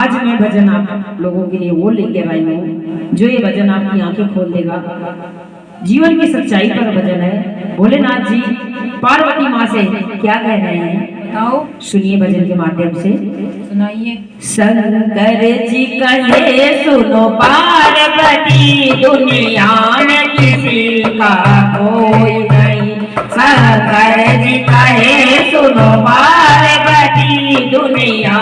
आज मैं भजन आप लोगों के लिए वो लेकर आई हूँ जो ये भजन आपकी आंखें खोल देगा। जीवन की सच्चाई पर भजन है। भोलेनाथ जी पार्वती माँ से क्या कह रहे हैं बताओ, सुनिए भजन के माध्यम से, सुनाइए। शंकर जी कहे सुनो पार्वती दुनिया में किसी का कोई नहीं। शंकर जी कहे सुनो पार्वती दुनिया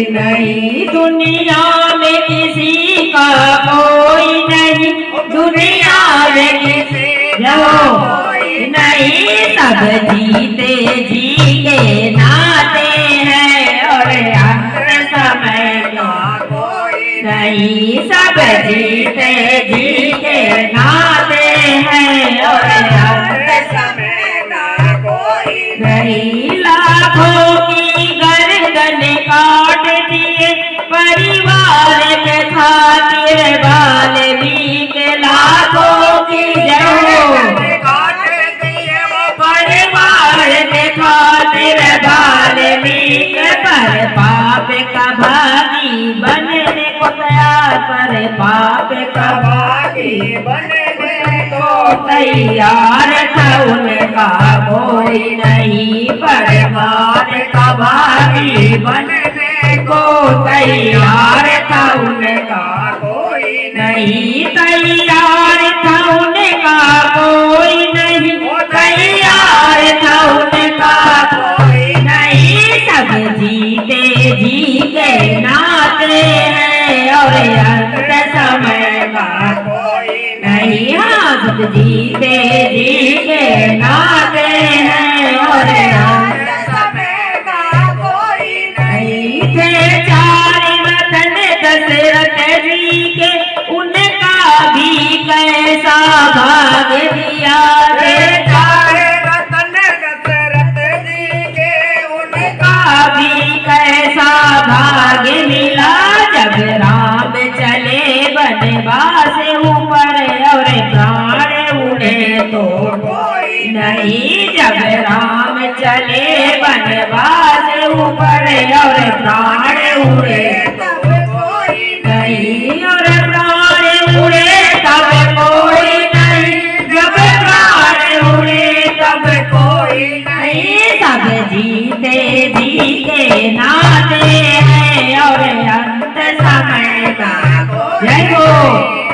नहीं, दुनिया में किसी का कोई नहीं, दुनिया में किसी कोई नहीं। सब जीते जी के नाते हैं और अंत समय का कोई नहीं। सब जीते जी के नाते हैं और अंत समय का कोई नहीं। लाखों की गर्दन काट दिए परिवार के खातिर वाल्मीकि, लाखों की गर्दन काट दिए परिवार के खातिर वाल्मीकि। पर पाप का भागी बनने को तैयार, पर पाप का भागी बनने को तैयार था उनका कोई नहीं। पर पाप का भागी बनने को तैयार था उनका कोई नहीं। तैयार था उनका कोई नहीं, तैयार था उनका कोई नहीं। सब जीते जी के नाते हैं और अंत समय का कोई नहीं। हाँ, सब जीते जी के नाते हैं और अंत समय का कोई नहीं। थे चार रतन दशरथ जी के, उनका भी कैसा भाग दिया। चार रतन दशरथ जी के, उनका भी कैसा भाग मिला। जब राम चले बनवास ऊपर और प्राण उड़े तो कोई नहीं। जब राम चले बनवास ऊपर और प्राण उड़े तब कोई नहीं। और प्राण उड़े तब कोई नहीं, जब प्राण उड़े तब कोई नहीं। सब जीते जी के नाते हैं और अंत समय का जय हो।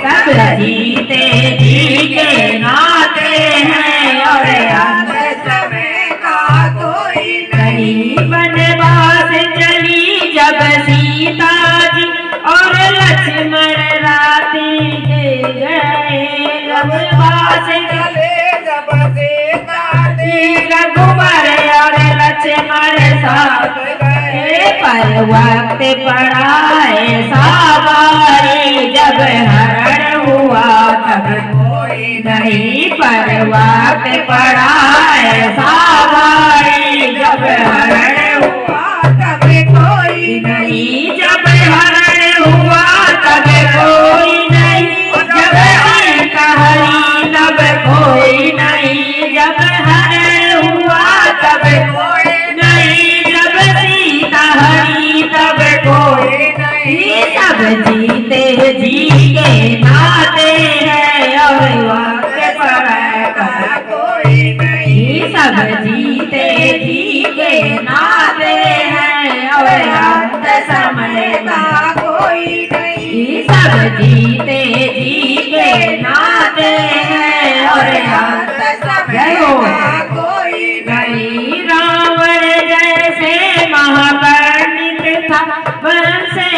सब जीते जी के नाते हैं और अंत समय का कोई नहीं। वनवास चली जब सीता जी और लक्ष्मण राती के गए। वनवास चले जब सीता जी रघुवर और लक्ष्मण साथ गए। पर वक्त पड़ा ऐसा भारी जब हरण हुआ तब कोई नहीं। पर वक्त पड़ा ऐसा भारी जब हरण हुआ तब कोई नहीं। जब हरण हुआ तब कोई नहीं, जब सीता हरी तब कोई नहीं। जब हरण हुआ तब कोई नहीं, जब सीता हरी तब कोई नहीं। सब जीते जी के नाते हैं और वक्त पड़ा कोई नहीं। सब जीते जी के नाते हैं और अंत समय का कोई नहीं। सब जीते जी के नाते हैं और अंत समय का कोई नहीं। रावण जैसे महापंडित था, वन से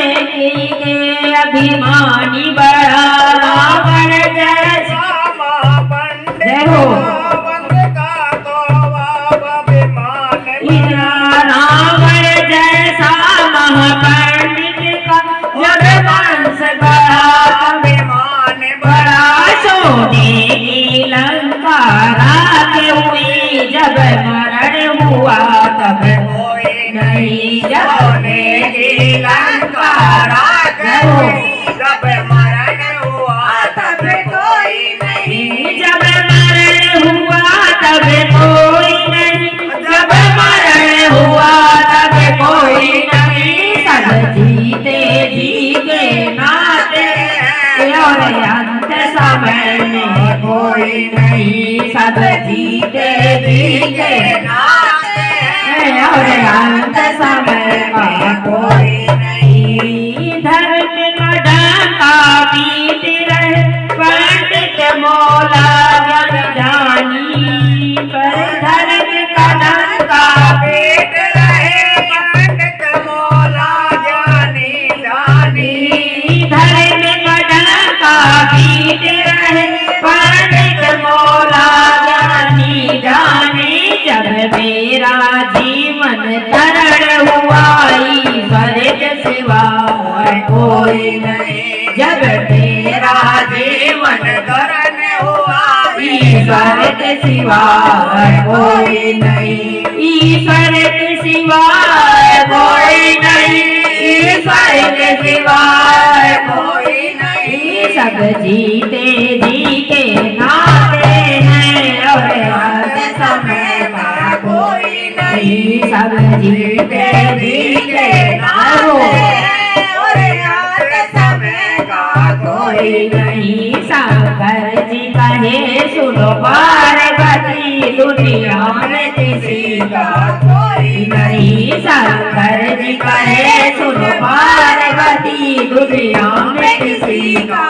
के अभिमानी बड़ा। रावण जैसा महापंडित हो, रावण जैसा महापंडित का जब वंश बड़ा अभिमान बड़ा। सोने की लंका राख हुई जब मरण हुआ तब कोई नहीं। सोने की लंका राख हुई जब मरण हुआ तब कोई नहीं। जब मरण हुआ तब कोई नहीं, जब मरण हुआ तब कोई नहीं। के नाते हैं और अंत समय का कोई नहीं। धर्म का डंका पीट रहे पंडित मौला ज्ञान जानी, पर धर्म का डंका पीट रहे पंडित मौला ज्ञानी जानी। धर्म का डंका पीट रहे पंडित मौला ज्ञानी जानी। जब मेरा जीवन तरण हुआ ईश्वर के सिवा कोई नहीं। जब मेरा जीवन करण हुआ ईश्वर के सिवा कोई नहीं। ईश्वर के सिवा कोई नहीं। ईश्वर के सिवा कोई नहीं। सब जीते जी के नाते हैं और अंत समय का कोई नहीं। सब जीते जी के नाते नाते हैं और अंत समय का कोई नहीं। शंकर जी कहे सुनो पार्वती दुनिया में किसी का कोई नहीं। शंकर जी कहे सुनो पार्वती दुनिया में किसी का